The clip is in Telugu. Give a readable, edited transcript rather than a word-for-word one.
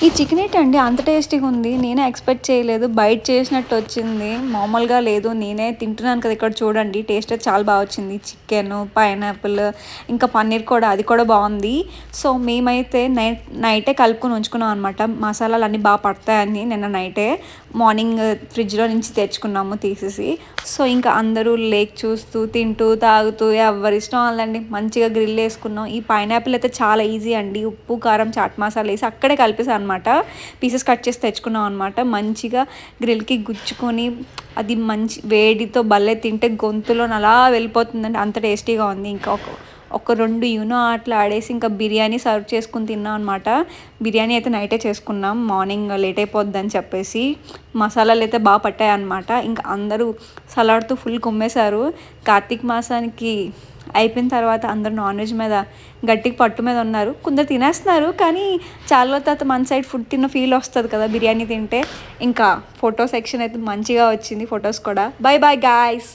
ఈ చికెన్ ఏంటండి అంత టేస్టీగా ఉంది. నేనే ఎక్స్‌పెక్ట్ చేయలేదు. బయట చేసినట్టు వచ్చింది. మామూలుగా లేదు. నేనే తింటున్నాను కదా! ఇక్కడ చూడండి. టేస్ట్ అయితే చాలా బా వచ్చింది. చికెను, పైనాపిల్ ఇంకా పన్నీర్ కూడా అది కూడా బావుంది. సో, మేమైతే నైటే కలుపుకొని ఉంచుకున్నాం అనమాట. మసాలాలన్నీ బా పడతాయని నిన్న నైటే. మార్నింగ్ ఫ్రిడ్జ్‌లో నుంచి తెచ్చుకున్నాము తీసేసి. సో, ఇంకా అందరూ లేక్ చూస్తూ, తింటూ, తాగుతూ ఎవరిష్టం వాళ్ళదండి. మంచిగా గ్రిల్ ఏసుకున్నాం. ఈ పైనాపిల్ అయితే చాలా ఈజీ అండి. ఉప్పు, కారం, చాట్ మసాలా ఏసి అక్కడే కలిపేసా అనమాట. పీసెస్ కట్ చేసి తెచ్చుకున్నాం అనమాట. మంచిగా గ్రిల్‌కి గుచ్చుకొని అది మంచి వేడితో భలే తింటే గొంతులోని అలా వెళ్ళిపోతుందండి. అంత టేస్టీగా ఉంది. ఇంకా ఒక 2 యూనో ఆటలు ఆడేసి ఇంకా బిర్యానీ సర్వ్ చేసుకొని తిన్నాం అనమాట. బిర్యానీ అయితే నైటే చేసుకున్నాం. మార్నింగ్ లేట్ అయిపోద్దని చెప్పేసి. మసాలాలైతే బా పట్టాయన్నమాట. ఇంకా అందరూ సలాడ్‌తో ఫుల్ కుమ్మేశారు. కార్తీక మాసానికి అయిపోయిన తర్వాత అందరూ నాన్ వెజ్ మీద గట్టిగా పట్టు మీద ఉన్నారు. కొందరు తినేస్తున్నారు. కానీ చాలా రోజుల తర్వాత మన సైడ్ ఫుడ్ తిన్న ఫీల్ వస్తది కదా! బిర్యానీ తింటే. ఇంకా ఫోటో సెక్షన్ అయితే మంచిగా వచ్చింది ఫోటోస్ కూడా. By bye guys.